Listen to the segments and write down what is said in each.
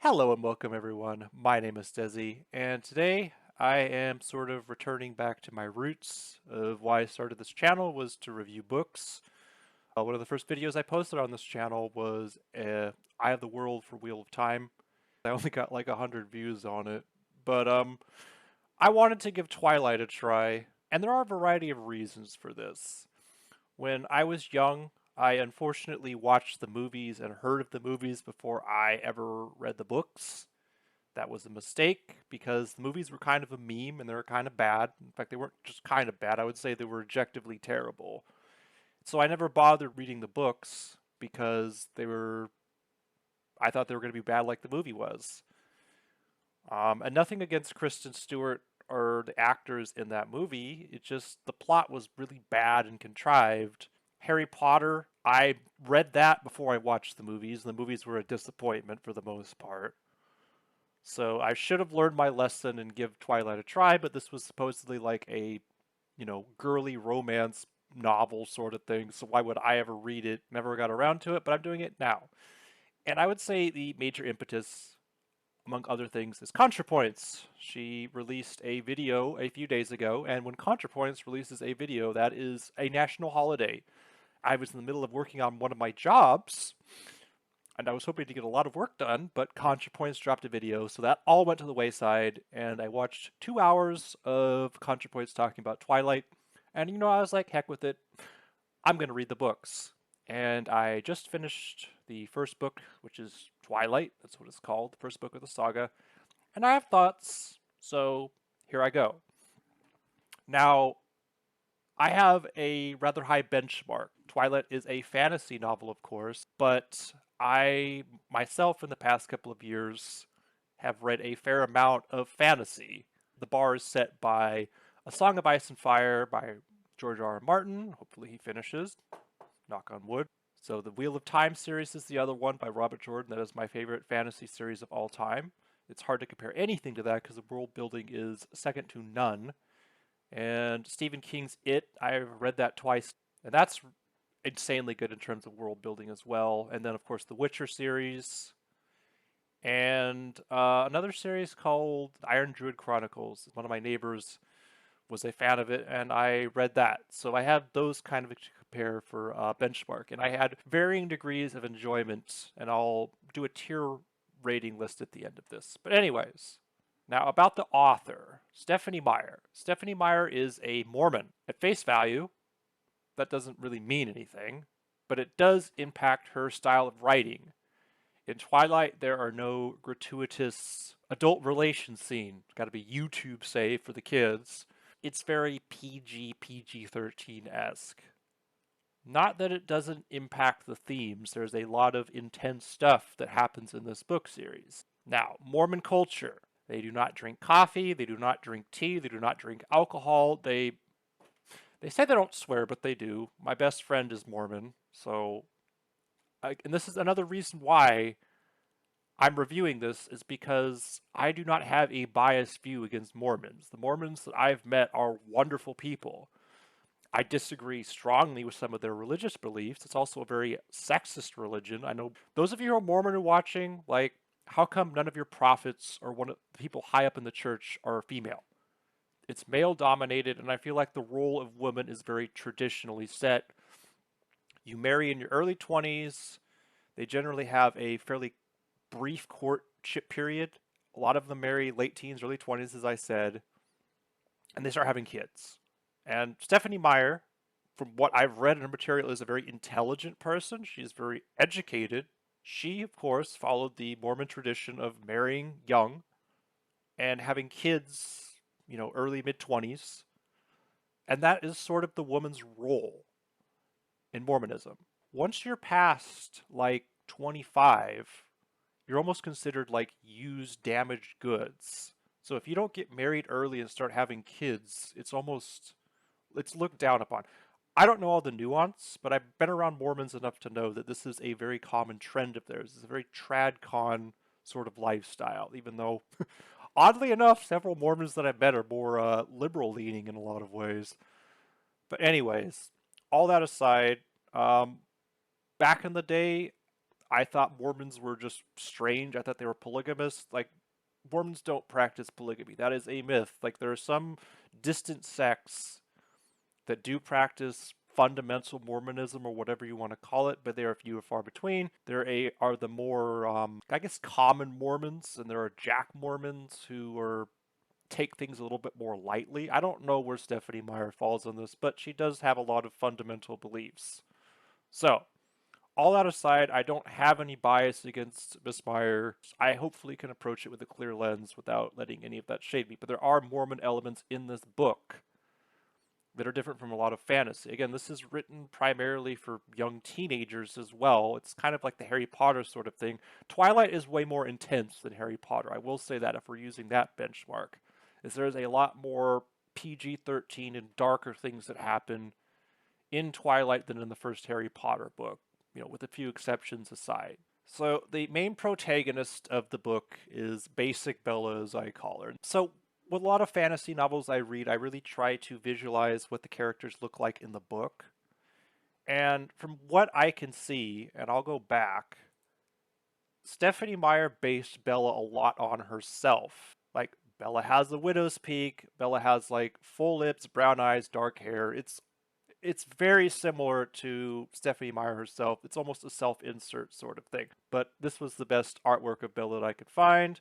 Hello and welcome everyone. My name is Desi, and today I am sort of returning back to my roots of why I started this channel was to review books. One of the first videos I posted on this channel was Eye of the World for Wheel of Time. I only got like 100 views on it, but I wanted to give Twilight a try, and there are a variety of reasons for this. When I was young, I unfortunately watched the movies and heard of the movies before I ever read the books. That was a mistake because the movies were kind of a meme and they were kind of bad. In fact, they weren't just kind of bad, I would say they were objectively terrible. So I never bothered reading the books because I thought they were going to be bad like the movie was. And nothing against Kristen Stewart or the actors in that movie. It just, the plot was really bad and contrived. Harry Potter, I read that before I watched the movies. The movies were a disappointment for the most part. So I should have learned my lesson and give Twilight a try, but this was supposedly like a, girly romance novel sort of thing. So why would I ever read it? Never got around to it, but I'm doing it now. And I would say the major impetus, among other things, is Contra Points. She released a video a few days ago, and when Contra Points releases a video, that is a national holiday. I was in the middle of working on one of my jobs, and I was hoping to get a lot of work done, but ContraPoints dropped a video, so that all went to the wayside, and I watched 2 hours of ContraPoints talking about Twilight, and I was like, heck with it, I'm going to read the books. And I just finished the first book, which is Twilight, that's what it's called, the first book of the saga, and I have thoughts, so here I go. Now, I have a rather high benchmark. Twilight is a fantasy novel, of course, but I myself in the past couple of years have read a fair amount of fantasy. The bar is set by A Song of Ice and Fire by George R. R. Martin. Hopefully he finishes. Knock on wood. So the Wheel of Time series is the other one by Robert Jordan. That is my favorite fantasy series of all time. It's hard to compare anything to that because the world building is second to none. And Stephen King's It, I've read that twice, and that's insanely good in terms of world building as well. And then, of course, the Witcher series, and another series called Iron Druid Chronicles. One of my neighbors was a fan of it, and I read that. So I have those kind of to compare for benchmark. And I had varying degrees of enjoyment, and I'll do a tier rating list at the end of this. But anyways, now about the author, Stephanie Meyer. Stephanie Meyer is a Mormon. At face value, that doesn't really mean anything, but it does impact her style of writing. In Twilight, there are no gratuitous adult relation scenes. Got to be YouTube safe for the kids. It's very PG 13 esque. Not that it doesn't impact the themes, there's a lot of intense stuff that happens in this book series. Now, Mormon culture. They do not drink coffee, they do not drink tea, they do not drink alcohol. They say they don't swear, but they do. My best friend is Mormon, so and this is another reason why I'm reviewing this is because I do not have a biased view against Mormons. The Mormons that I've met are wonderful people. I disagree strongly with some of their religious beliefs. It's also a very sexist religion. I know those of you who are Mormon and watching, like, how come none of your prophets or one of the people high up in the church are female? It's male dominated, and I feel like the role of women is very traditionally set. You marry in your early 20s. They generally have a fairly brief courtship period. A lot of them marry late teens, early 20s, as I said, and they start having kids. And Stephanie Meyer, from what I've read in her material, is a very intelligent person. She's very educated. She, of course, followed the Mormon tradition of marrying young and having kids, early mid 20s. And that is sort of the woman's role in Mormonism. Once you're past like 25, you're almost considered like used damaged goods. So if you don't get married early and start having kids, it's looked down upon. I don't know all the nuance, but I've been around Mormons enough to know that this is a very common trend of theirs. It's a very tradcon sort of lifestyle, even though, oddly enough, several Mormons that I've met are more liberal leaning in a lot of ways. But anyways, all that aside, back in the day, I thought Mormons were just strange. I thought they were polygamous. Like, Mormons don't practice polygamy. That is a myth. Like, there are some distant sects that do practice fundamental Mormonism or whatever you want to call it, but they are few and far between. Are the more, I guess, common Mormons, and there are Jack Mormons who take things a little bit more lightly. I don't know where Stephanie Meyer falls on this, but she does have a lot of fundamental beliefs. So, all that aside, I don't have any bias against Miss Meyer. I hopefully can approach it with a clear lens without letting any of that shade me. But there are Mormon elements in this book that are different from a lot of fantasy. Again, this is written primarily for young teenagers as well. It's kind of like the Harry Potter sort of thing. Twilight is way more intense than Harry Potter. I will say that if we're using that benchmark. There's a lot more PG-13 and darker things that happen in Twilight than in the first Harry Potter book, with a few exceptions aside. So the main protagonist of the book is Basic Bella, as I call her. So with a lot of fantasy novels I read, I really try to visualize what the characters look like in the book. And from what I can see, and I'll go back, Stephanie Meyer based Bella a lot on herself. Like, Bella has the widow's peak, Bella has like full lips, brown eyes, dark hair. It's very similar to Stephanie Meyer herself. It's almost a self-insert sort of thing. But this was the best artwork of Bella that I could find.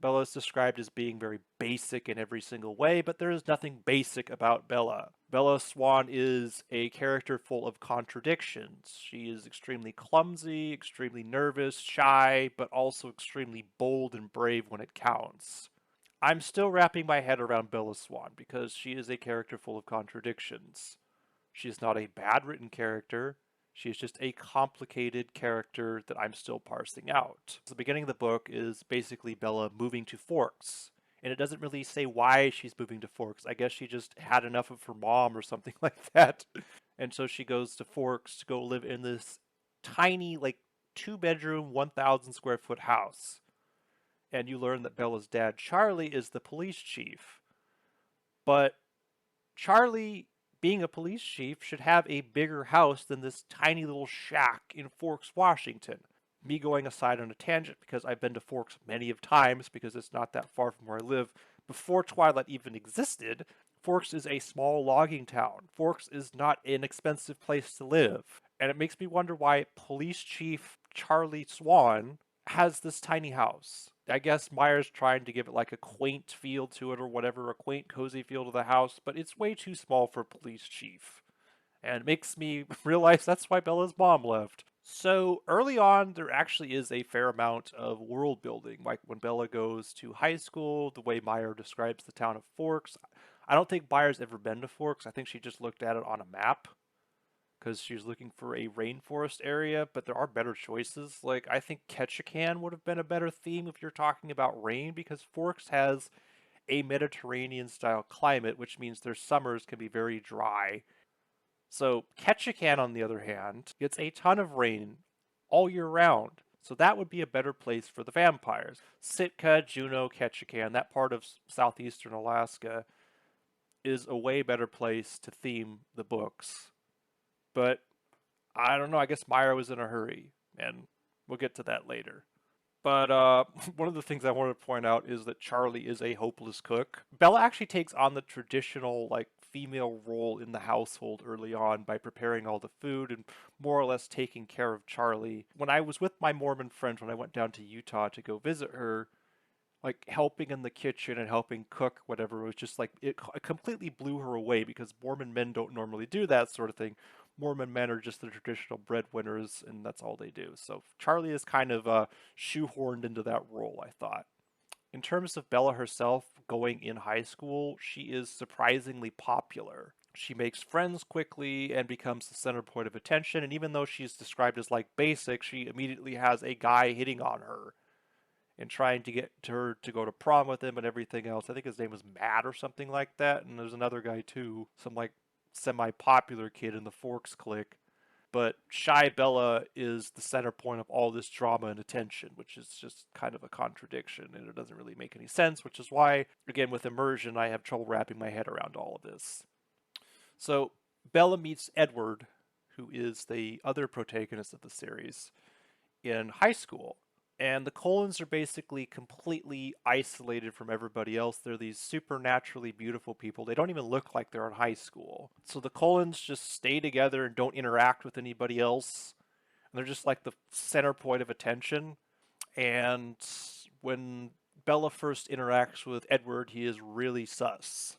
Bella is described as being very basic in every single way, but there is nothing basic about Bella. Bella Swan is a character full of contradictions. She is extremely clumsy, extremely nervous, shy, but also extremely bold and brave when it counts. I'm still wrapping my head around Bella Swan because she is a character full of contradictions. She is not a bad written character. She is just a complicated character that I'm still parsing out. The beginning of the book is basically Bella moving to Forks. And it doesn't really say why she's moving to Forks. I guess she just had enough of her mom or something like that. And so she goes to Forks to go live in this tiny, like, 2-bedroom, 1,000 square foot house. And you learn that Bella's dad, Charlie, is the police chief. But Charlie, being a police chief, should have a bigger house than this tiny little shack in Forks, Washington. Me going aside on a tangent because I've been to Forks many of times because it's not that far from where I live. Before Twilight even existed, Forks is a small logging town. Forks is not an expensive place to live. And it makes me wonder why Police Chief Charlie Swan has this tiny house. I guess Meyer's trying to give it like a quaint feel to it or whatever, a quaint, cozy feel to the house, but it's way too small for Police Chief. And it makes me realize that's why Bella's mom left. So early on, there actually is a fair amount of world building. Like when Bella goes to high school, the way Meyer describes the town of Forks. I don't think Meyer's ever been to Forks. I think she just looked at it on a map because she was looking for a rainforest area, but there are better choices. Like, I think Ketchikan would have been a better theme if you're talking about rain, because Forks has a Mediterranean-style climate, which means their summers can be very dry. So Ketchikan, on the other hand, gets a ton of rain all year round. So that would be a better place for the vampires. Sitka, Juneau, Ketchikan, that part of southeastern Alaska, is a way better place to theme the books. But I don't know, I guess Meyer was in a hurry, and we'll get to that later. But one of the things I wanted to point out is that Charlie is a hopeless cook. Bella actually takes on the traditional, like, female role in the household early on by preparing all the food and more or less taking care of Charlie. When I was with my Mormon friends when I went down to Utah to go visit her, like, helping in the kitchen and helping cook whatever was just like, it completely blew her away because Mormon men don't normally do that sort of thing. Mormon men are just the traditional breadwinners, and that's all they do. So Charlie is kind of shoehorned into that role, I thought. In terms of Bella herself going in high school, she is surprisingly popular. She makes friends quickly and becomes the center point of attention, and even though she's described as like basic, she immediately has a guy hitting on her and trying to get her to go to prom with him and everything else. I think his name was Matt or something like that, and there's another guy too, some like semi-popular kid in the Forks clique. But Shy Bella is the center point of all this drama and attention, which is just kind of a contradiction, and it doesn't really make any sense, which is why, again, with immersion, I have trouble wrapping my head around all of this. So Bella meets Edward, who is the other protagonist of the series, in high school. And the Colons are basically completely isolated from everybody else. They're these supernaturally beautiful people. They don't even look like they're in high school. So the Colons just stay together and don't interact with anybody else. And they're just like the center point of attention. And when Bella first interacts with Edward, he is really sus.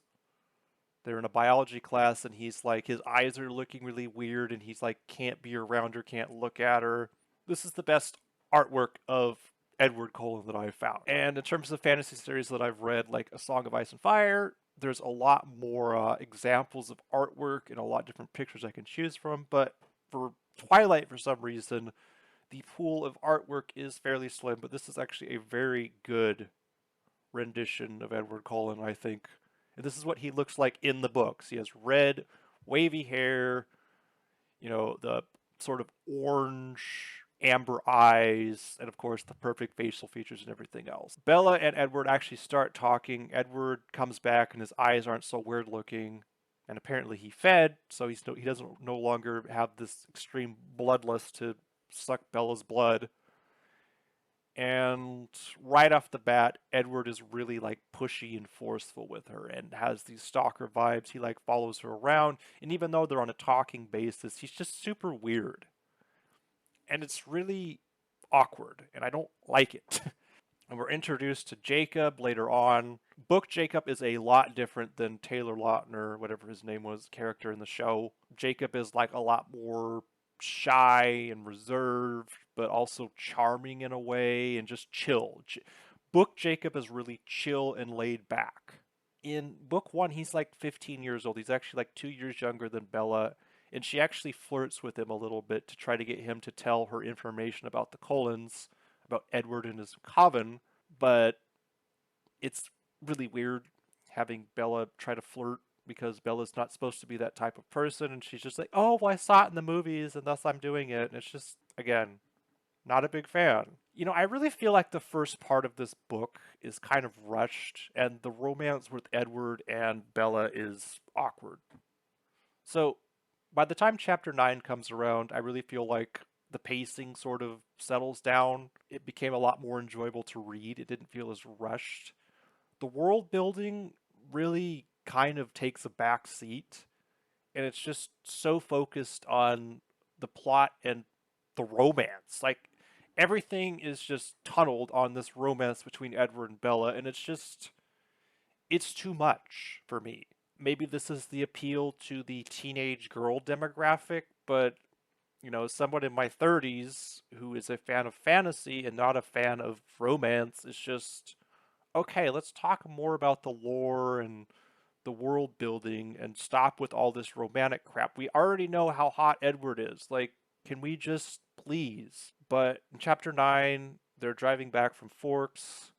They're in a biology class and he's like, his eyes are looking really weird and he's like, can't be around her, can't look at her. This is the best artwork of Edward Cullen that I've found. And in terms of fantasy series that I've read, like A Song of Ice and Fire, there's a lot more examples of artwork and a lot of different pictures I can choose from. But for Twilight, for some reason, the pool of artwork is fairly slim, but this is actually a very good rendition of Edward Cullen, I think. And this is what he looks like in the books. He has red, wavy hair, the sort of orange, amber eyes, and of course the perfect facial features and everything else. Bella and Edward actually start talking. Edward comes back and his eyes aren't so weird looking. And apparently he fed, so he doesn't no longer have this extreme bloodlust to suck Bella's blood. And right off the bat, Edward is really like pushy and forceful with her and has these stalker vibes. He like follows her around, and even though they're on a talking basis, he's just super weird. And it's really awkward, and I don't like it. And we're introduced to Jacob later on. Book Jacob is a lot different than Taylor Lautner, whatever his name was, character in the show. Jacob is like a lot more shy and reserved, but also charming in a way and just chill. Book Jacob is really chill and laid back. In book one, he's like 15 years old. He's actually like 2 years younger than Bella, and she actually flirts with him a little bit to try to get him to tell her information about the Cullens, about Edward and his coven, but it's really weird having Bella try to flirt because Bella's not supposed to be that type of person, and she's just like, oh, well, I saw it in the movies, and thus I'm doing it, and it's just, again, not a big fan. I really feel like the first part of this book is kind of rushed, and the romance with Edward and Bella is awkward. So, by the time chapter 9 comes around, I really feel like the pacing sort of settles down. It became a lot more enjoyable to read. It didn't feel as rushed. The world building really kind of takes a back seat, and it's just so focused on the plot and the romance. Like, everything is just tunneled on this romance between Edward and Bella, and it's too much for me. Maybe this is the appeal to the teenage girl demographic, but someone in my 30s who is a fan of fantasy and not a fan of romance is just, okay, let's talk more about the lore and the world building and stop with all this romantic crap. We already know how hot Edward is. Like, can we just please? But in chapter 9, they're driving back from Forks.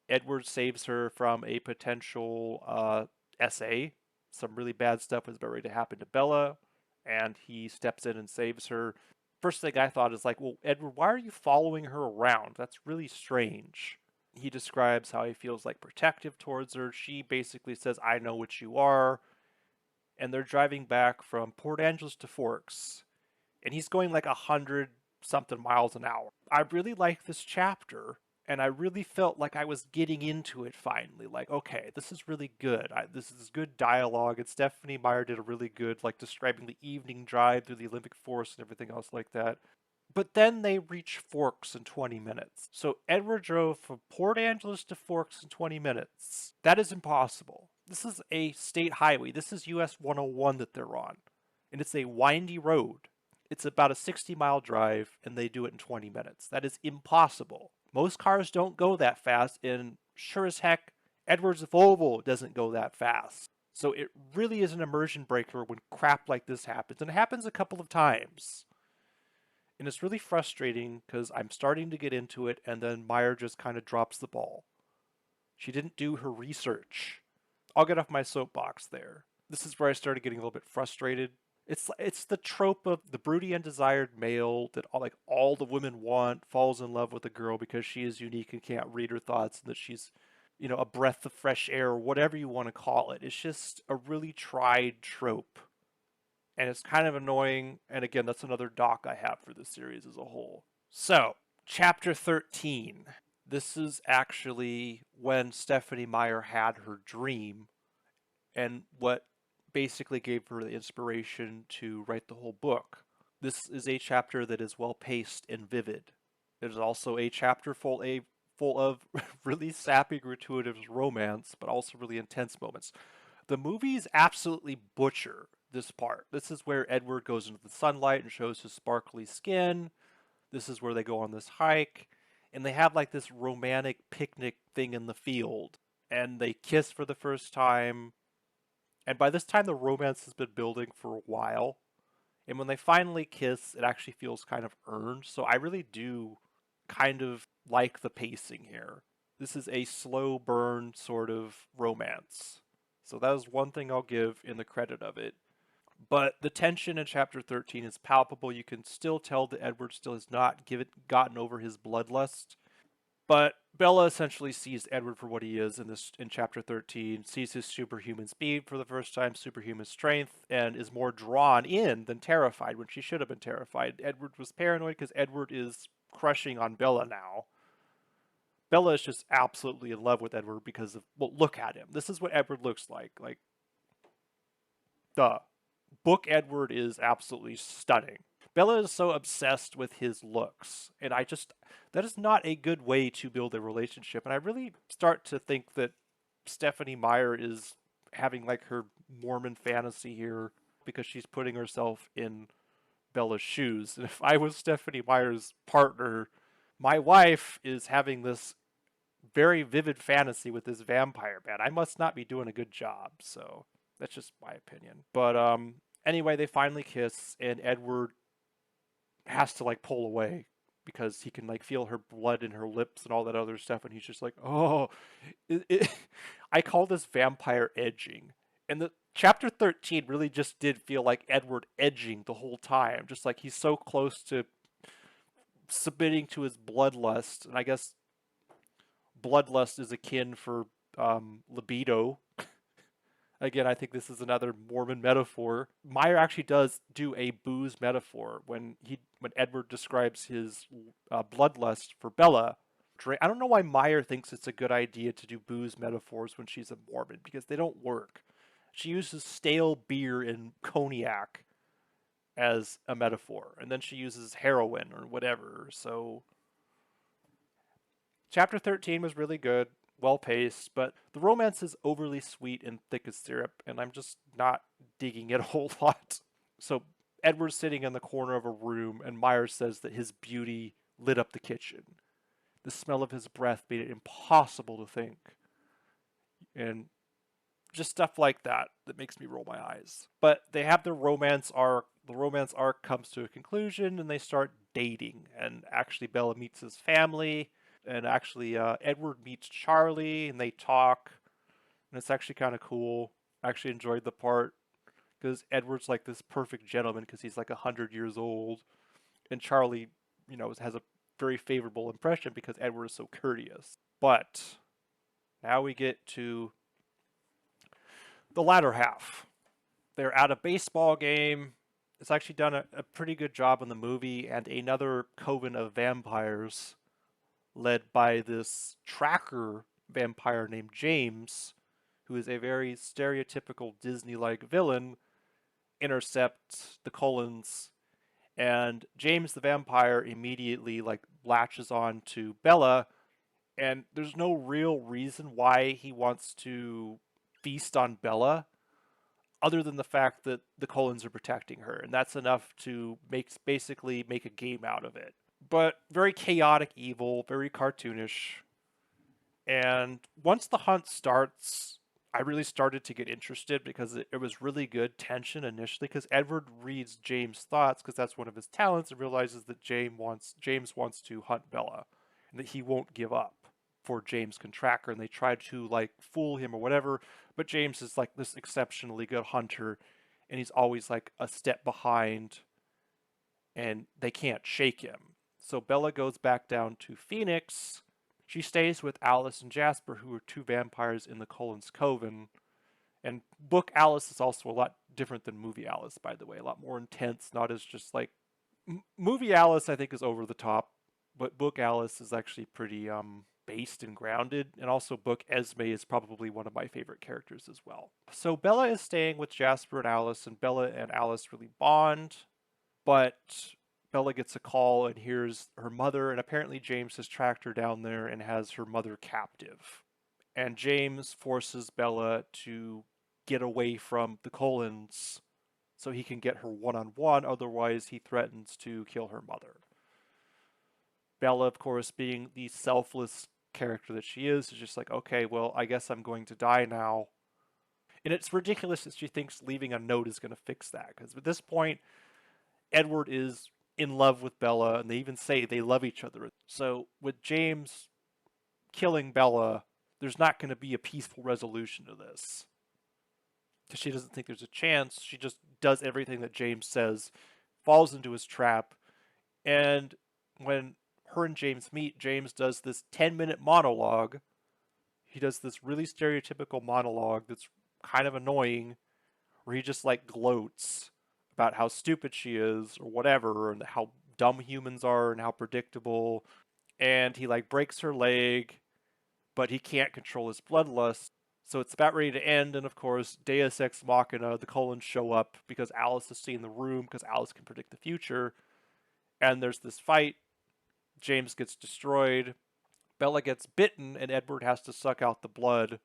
Edward saves her from a potential SA. Some really bad stuff was about ready to happen to Bella, and he steps in and saves her. First thing I thought is like, well, Edward, why are you following her around? That's really strange. He describes how he feels like protective towards her. She basically says, I know what you are. And they're driving back from Port Angeles to Forks. And he's going like 100 something miles an hour. I really like this chapter. And I really felt like I was getting into it finally. Like, okay, this is really good. This is good dialogue. And Stephanie Meyer did a really good, like, describing the evening drive through the Olympic Forest and everything else like that. But then they reach Forks in 20 minutes. So Edward drove from Port Angeles to Forks in 20 minutes. That is impossible. This is a state highway. This is US 101 that they're on. And it's a windy road. It's about a 60-mile drive, and they do it in 20 minutes. That is impossible. Most cars don't go that fast, and sure as heck, Edward's Volvo doesn't go that fast. So it really is an immersion breaker when crap like this happens. And it happens a couple of times. And it's really frustrating because I'm starting to get into it, and then Meyer just kind of drops the ball. She didn't do her research. I'll get off my soapbox there. This is where I started getting a little bit frustrated. It's the trope of the broody and desired male that all the women want, falls in love with a girl because she is unique and can't read her thoughts, and that she's a breath of fresh air, or whatever you want to call it. It's just a really tried trope. and it's kind of annoying. And again, that's another doc I have for the series as a whole. So, chapter 13. This is actually when Stephanie Meyer had her dream and what basically gave her the inspiration to write the whole book. This is a chapter that is well paced and vivid. It is also a chapter full of really sappy, gratuitous romance, but also really intense moments. The movies absolutely butcher this part. This is where Edward goes into the sunlight and shows his sparkly skin. This is where they go on this hike, and they have like this romantic picnic thing in the field, and they kiss for the first time. And by this time, the romance has been building for a while. And when they finally kiss, it actually feels kind of earned. So I really do kind of like the pacing here. This is a slow burn sort of romance. So that is one thing I'll give in the credit of it. But the tension in chapter 13 is palpable. You can still tell that Edward still has not gotten over his bloodlust. But Bella essentially sees Edward for what he is in chapter 13, sees his superhuman speed for the first time, superhuman strength, and is more drawn in than terrified when she should have been terrified. Edward was paranoid because Edward is crushing on Bella now. Bella is just absolutely in love with Edward because of, well, look at him. This is what Edward looks like. Like, duh. Book Edward is absolutely stunning. Bella is so obsessed with his looks, and that is not a good way to build a relationship. And I really start to think that Stephanie Meyer is having like her Mormon fantasy here because she's putting herself in Bella's shoes. And if I was Stephanie Meyer's partner, my wife is having this very vivid fantasy with this vampire man. I must not be doing a good job. So that's just my opinion. But anyway, they finally kiss, and Edward has to like pull away because he can like feel her blood in her lips and all that other stuff, and he's just like, oh, I call this vampire edging. And the chapter 13 really just did feel like Edward edging the whole time, just like he's so close to submitting to his bloodlust. And I guess bloodlust is akin for libido. Again, I think this is another Mormon metaphor. Meyer actually does do a booze metaphor when Edward describes his bloodlust for Bella. I don't know why Meyer thinks it's a good idea to do booze metaphors when she's a Mormon, because they don't work. She uses stale beer and cognac as a metaphor, and then she uses heroin or whatever. So chapter 13 was really good, well paced, but the romance is overly sweet and thick as syrup, and I'm just not digging it a whole lot. So Edward's sitting in the corner of a room, and Myers says that his beauty lit up the kitchen. The smell of his breath made it impossible to think. And just stuff like that that makes me roll my eyes. But they have their romance arc. The romance arc comes to a conclusion, and they start dating. And actually, Bella meets his family, and actually, Edward meets Charlie, and they talk. And it's actually kind of cool. I actually enjoyed the part because Edward's like this perfect gentleman because he's like 100 years old, and Charlie, has a very favorable impression because Edward is so courteous. But now we get to the latter half. They're at a baseball game. It's actually done a pretty good job in the movie, and another coven of vampires led by this tracker vampire named James, who is a very stereotypical Disney-like villain, intercept the Cullens, and James the vampire immediately latches on to Bella, and there's no real reason why he wants to feast on Bella other than the fact that the Cullens are protecting her, and that's enough to basically make a game out of it. But very chaotic evil, very cartoonish. And once the hunt starts, I really started to get interested because it was really good tension initially, because Edward reads James' thoughts because that's one of his talents, and realizes that James wants to hunt Bella and that he won't give up for James can track her, and they try to fool him or whatever, but James is like this exceptionally good hunter, and he's always like a step behind, and they can't shake him. So Bella goes back down to Phoenix. She stays with Alice and Jasper, who are two vampires in the Cullens Coven. And book Alice is also a lot different than movie Alice, by the way. A lot more intense, not as just like movie Alice. I think is over the top, but book Alice is actually pretty based and grounded. And also, book Esme is probably one of my favorite characters as well. So Bella is staying with Jasper and Alice, and Bella and Alice really bond. But Bella gets a call and hears her mother, and apparently James has tracked her down there and has her mother captive. And James forces Bella to get away from the Cullens so he can get her one-on-one, otherwise he threatens to kill her mother. Bella, of course, being the selfless character that she is just like, okay, well, I guess I'm going to die now. And it's ridiculous that she thinks leaving a note is going to fix that, because at this point, Edward is in love with Bella, and they even say they love each other. So with James killing Bella, there's not going to be a peaceful resolution to this. Because she doesn't think there's a chance. She just does everything that James says, falls into his trap, and when her and James meet, James does this 10-minute monologue. He does this really stereotypical monologue that's kind of annoying, where he just like gloats about how stupid she is or whatever, and how dumb humans are and how predictable. And he like breaks her leg, but he can't control his bloodlust. So it's about ready to end, and of course, Deus Ex Machina, the Cullens show up because Alice is seeing the room, because Alice can predict the future. And there's this fight. James gets destroyed. Bella gets bitten, and Edward has to suck out the blood,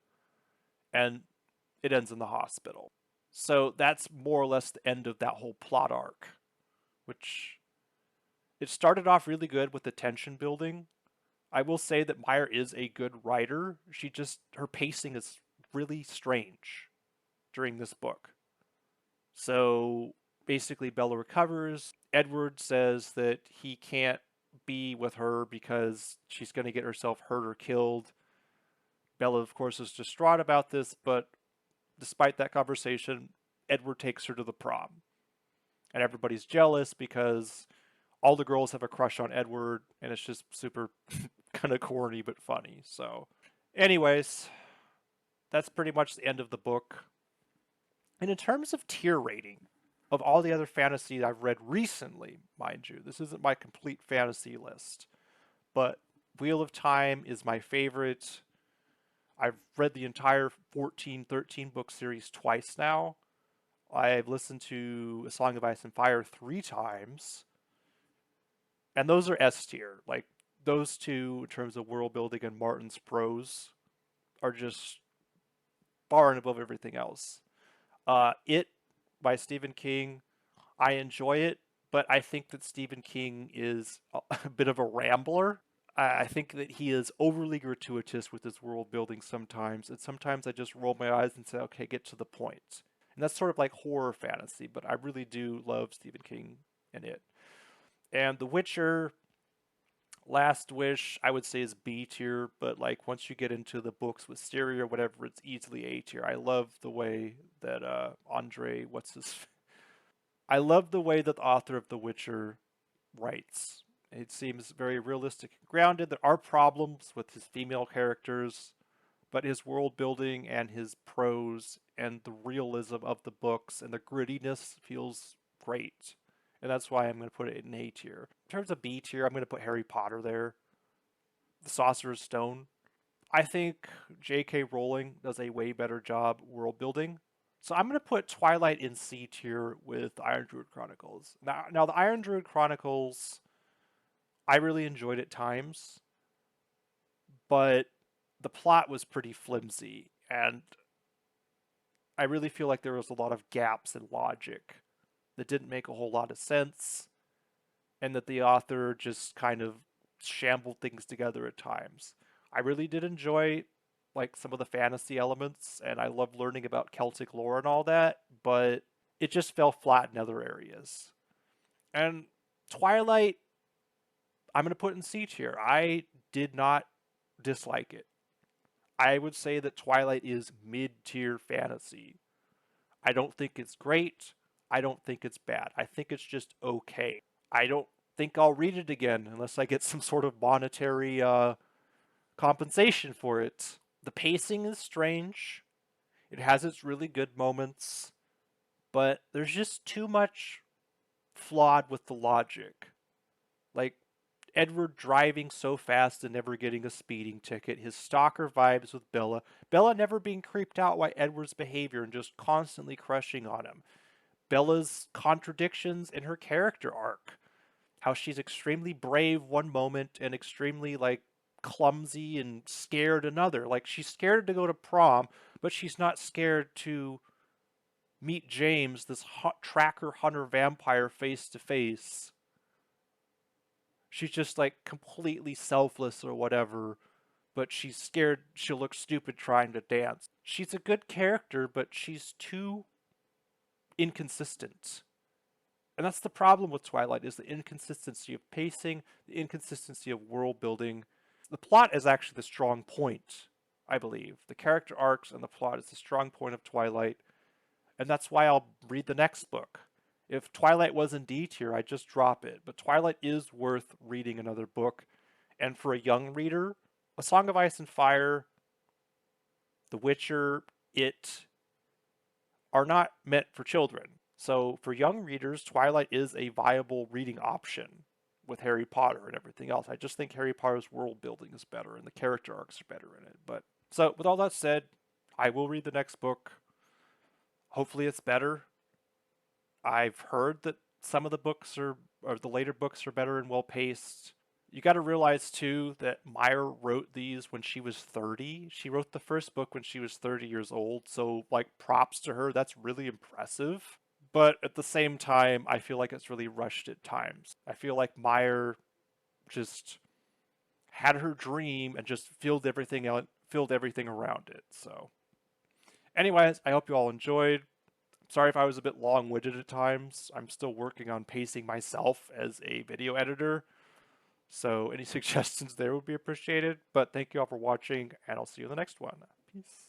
and it ends in the hospital. So that's more or less the end of that whole plot arc, which it started off really good with the tension building. I will say that Meyer is a good writer. Her pacing is really strange during this book. So basically, Bella recovers. Edward says that he can't be with her because she's going to get herself hurt or killed. Bella, of course, is distraught about this, but despite that conversation, Edward takes her to the prom. And everybody's jealous because all the girls have a crush on Edward, and it's just super kind of corny but funny. So, anyways, that's pretty much the end of the book. And in terms of tier rating, of all the other fantasy I've read recently, mind you, this isn't my complete fantasy list, but Wheel of Time is my favorite. I've read the entire 13 book series twice now. I've listened to A Song of Ice and Fire 3 times. And those are S tier. Like, those two, in terms of world building and Martin's prose, are just far and above everything else. It, by Stephen King, I enjoy it, but I think that Stephen King is a bit of a rambler. I think that he is overly gratuitous with his world building sometimes, and sometimes I just roll my eyes and say, okay, get to the point. And that's sort of like horror fantasy, but I really do love Stephen King and it. And The Witcher, Last Wish, I would say is B tier, but like once you get into the books with Styria or whatever, it's easily A tier. I love the way that I love the way that the author of The Witcher writes. It seems very realistic and grounded. There are problems with his female characters, but his world building and his prose and the realism of the books and the grittiness feels great. And that's why I'm going to put it in A tier. In terms of B tier, I'm going to put Harry Potter there. The Sorcerer's Stone. I think J.K. Rowling does a way better job world building. So I'm going to put Twilight in C tier with Iron Druid Chronicles. Now the Iron Druid Chronicles, I really enjoyed at times, but the plot was pretty flimsy, and I really feel like there was a lot of gaps in logic that didn't make a whole lot of sense, and that the author just kind of shambled things together at times. I really did enjoy like some of the fantasy elements, and I love learning about Celtic lore and all that, but it just fell flat in other areas. And Twilight, I'm going to put in C tier. I did not dislike it. I would say that Twilight is mid-tier fantasy. I don't think it's great. I don't think it's bad. I think it's just okay. I don't think I'll read it again unless I get some sort of monetary compensation for it. The pacing is strange. It has its really good moments, but there's just too much flawed with the logic. Like, Edward driving so fast and never getting a speeding ticket, his stalker vibes with Bella, Bella never being creeped out by Edward's behavior and just constantly crushing on him, Bella's contradictions in her character arc, how she's extremely brave one moment and extremely, like, clumsy and scared another. Like, she's scared to go to prom, but she's not scared to meet James, this tracker hunter vampire, face to face. She's just like completely selfless or whatever, but she's scared she'll look stupid trying to dance. She's a good character, but she's too inconsistent. And that's the problem with Twilight, is the inconsistency of pacing, the inconsistency of world building. The plot is actually the strong point, I believe. The character arcs and the plot is the strong point of Twilight, and that's why I'll read the next book. If Twilight was in D tier, I'd just drop it. But Twilight is worth reading another book. And for a young reader, A Song of Ice and Fire, The Witcher, It are not meant for children. So for young readers, Twilight is a viable reading option with Harry Potter and everything else. I just think Harry Potter's world building is better and the character arcs are better in it. But so with all that said, I will read the next book. Hopefully it's better. I've heard that some of the books or the later books are better and well paced. You got to realize too that Meyer wrote these when she was 30. She wrote the first book when she was 30 years old. So, like, props to her. That's really impressive. But at the same time, I feel like it's really rushed at times. I feel like Meyer just had her dream and just filled everything out, filled everything around it. So, anyways, I hope you all enjoyed. Sorry if I was a bit long-winded at times. I'm still working on pacing myself as a video editor. So any suggestions there would be appreciated. But thank you all for watching, and I'll see you in the next one. Peace.